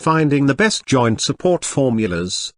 Finding the best joint support formulas.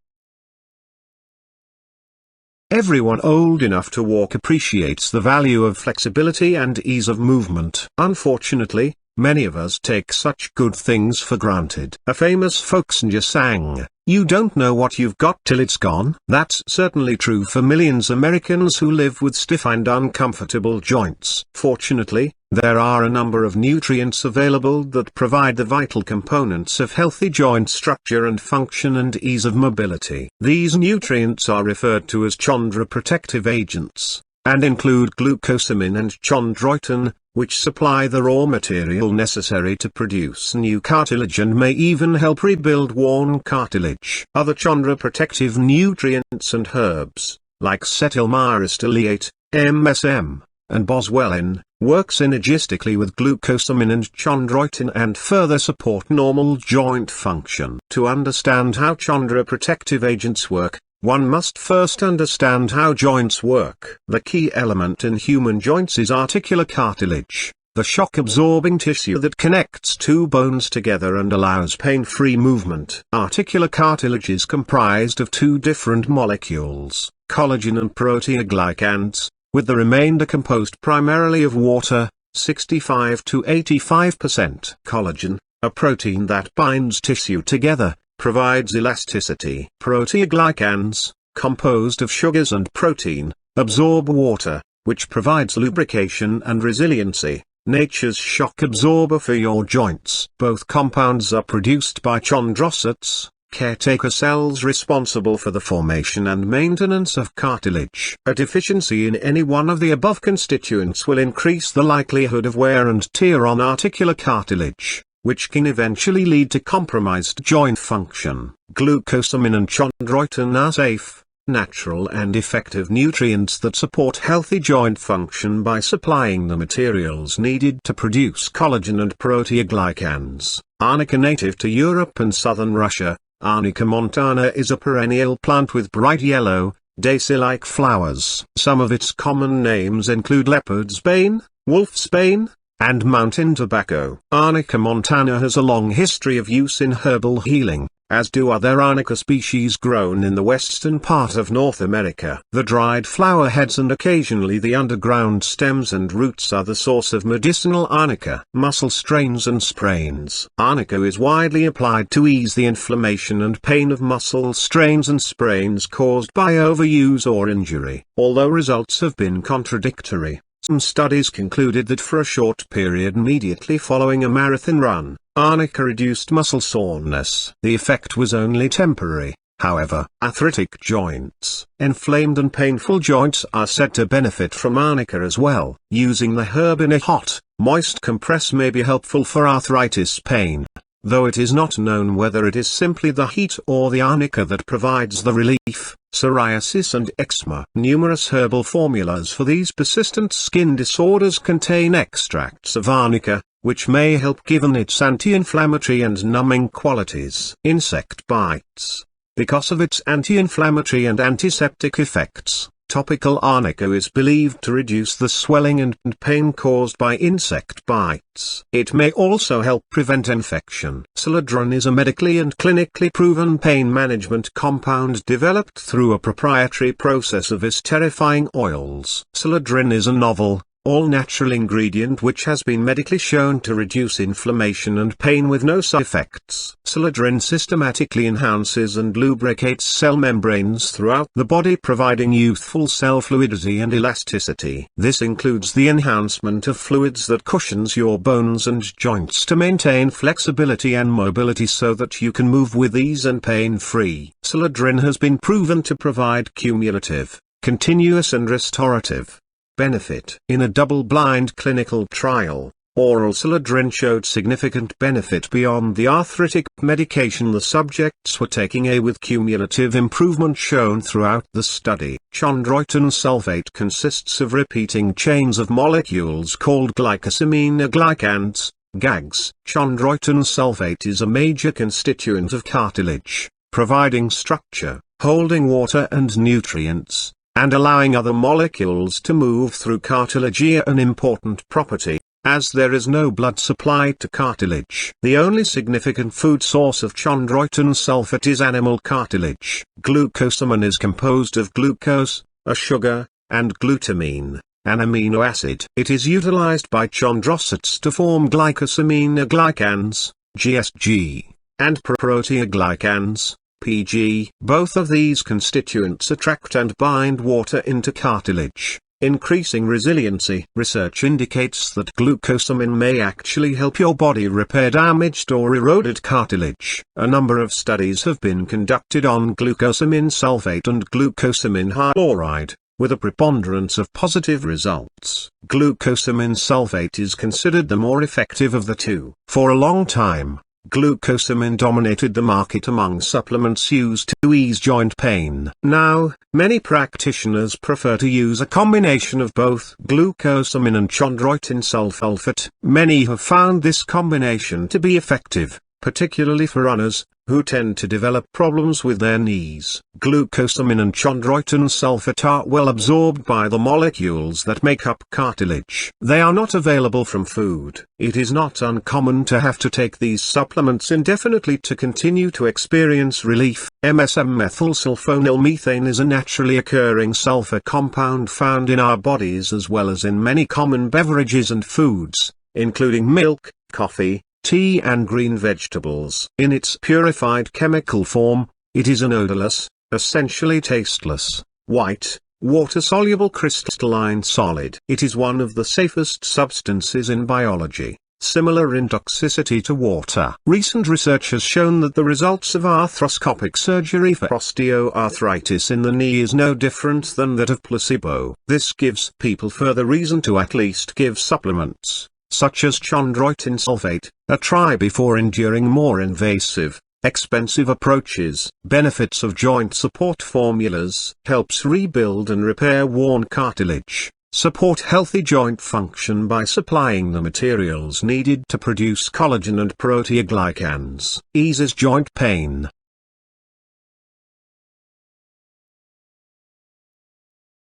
Everyone old enough to walk appreciates the value of flexibility and ease of movement. Unfortunately, many of us take such good things for granted. A famous folksinger sang, "You don't know what you've got till it's gone." That's certainly true for millions of Americans who live with stiff and uncomfortable joints. Fortunately, there are a number of nutrients available that provide the vital components of healthy joint structure and function and ease of mobility. These nutrients are referred to as chondroprotective agents, and include glucosamine and chondroitin, which supply the raw material necessary to produce new cartilage and may even help rebuild worn cartilage. Other chondroprotective nutrients and herbs, like Cetyl Myristoleate, MSM, and Boswellin, work synergistically with glucosamine and chondroitin and further support normal joint function. To understand how chondroprotective agents work, one must first understand how joints work. The key element in human joints is articular cartilage, the shock-absorbing tissue that connects two bones together and allows pain-free movement. Articular cartilage is comprised of two different molecules, collagen and proteoglycans, with the remainder composed primarily of water, 65 to 85%. Collagen, a protein that binds tissue together, provides elasticity. Proteoglycans, composed of sugars and protein, absorb water, which provides lubrication and resiliency, nature's shock absorber for your joints. Both compounds are produced by chondrocytes, caretaker cells responsible for the formation and maintenance of cartilage. A deficiency in any one of the above constituents will increase the likelihood of wear and tear on articular cartilage, which can eventually lead to compromised joint function. Glucosamine and chondroitin are safe, natural and effective nutrients that support healthy joint function by supplying the materials needed to produce collagen and proteoglycans. Arnica, native to Europe and southern Russia, Arnica montana is a perennial plant with bright yellow, daisy-like flowers. Some of its common names include leopard's bane, wolf's bane, and mountain tobacco. Arnica montana has a long history of use in herbal healing, as do other Arnica species grown in the western part of North America. The dried flower heads and occasionally the underground stems and roots are the source of medicinal arnica. Muscle strains and sprains. Arnica is widely applied to ease the inflammation and pain of muscle strains and sprains caused by overuse or injury. Although results have been contradictory, some studies concluded that for a short period immediately following a marathon run, Arnica reduced muscle soreness. The effect was only temporary, however. Arthritic joints. Inflamed and painful joints are said to benefit from Arnica as well. Using the herb in a hot, moist compress may be helpful for arthritis pain, though it is not known whether it is simply the heat or the Arnica that provides the relief. Psoriasis and eczema. Numerous herbal formulas for these persistent skin disorders contain extracts of Arnica, which may help given its anti-inflammatory and numbing qualities. Insect bites. Because of its anti-inflammatory and antiseptic effects, topical Arnica is believed to reduce the swelling and pain caused by insect bites. It may also help prevent infection. Soladron is a medically and clinically proven pain management compound developed through a proprietary process of esterifying oils. Soladron is a novel, all-natural ingredient which has been medically shown to reduce inflammation and pain with no side effects. Soladron systematically enhances and lubricates cell membranes throughout the body, providing youthful cell fluidity and elasticity. This includes the enhancement of fluids that cushions your bones and joints to maintain flexibility and mobility so that you can move with ease and pain-free. Soladron has been proven to provide cumulative, continuous and restorative benefit. In a double-blind clinical trial, oral Soladron showed significant benefit beyond the arthritic medication the subjects were taking, with cumulative improvement shown throughout the study. Chondroitin sulfate consists of repeating chains of molecules called glycosaminoglycans, GAGs. Chondroitin sulfate is a major constituent of cartilage, providing structure, holding water and nutrients, and allowing other molecules to move through cartilage. An important property, as there is no blood supply to cartilage. The only significant food source of chondroitin sulfate is animal cartilage. Glucosamine is composed of glucose, a sugar, and glutamine, an amino acid. It is utilized by chondrocytes to form glycosaminoglycans, GSG, and proteoglycans, PG. Both of these constituents attract and bind water into cartilage, increasing resiliency. Research indicates that glucosamine may actually help your body repair damaged or eroded cartilage. A number of studies have been conducted on glucosamine sulfate and glucosamine hydrochloride, with a preponderance of positive results. Glucosamine sulfate is considered the more effective of the two. For a long time, glucosamine dominated the market among supplements used to ease joint pain. Now, many practitioners prefer to use a combination of both glucosamine and chondroitin sulfate. Many have found this combination to be effective, particularly for runners, who tend to develop problems with their knees. Glucosamine and chondroitin sulfate are well absorbed by the molecules that make up cartilage. They are not available from food. It is not uncommon to have to take these supplements indefinitely to continue to experience relief. Methyl sulfonylmethane is a naturally occurring sulfur compound found in our bodies as well as in many common beverages and foods, including milk, coffee, tea and green vegetables. In its purified chemical form, it is an odorless, essentially tasteless, white, water-soluble crystalline solid. It is one of the safest substances in biology, similar in toxicity to water. Recent research has shown that the results of arthroscopic surgery for osteoarthritis in the knee is no different than that of placebo. This gives people further reason to at least give supplements, such as chondroitin sulfate, a try before enduring more invasive, expensive approaches. Benefits of joint support formulas: helps rebuild and repair worn cartilage, support healthy joint function by supplying the materials needed to produce collagen and proteoglycans, eases joint pain,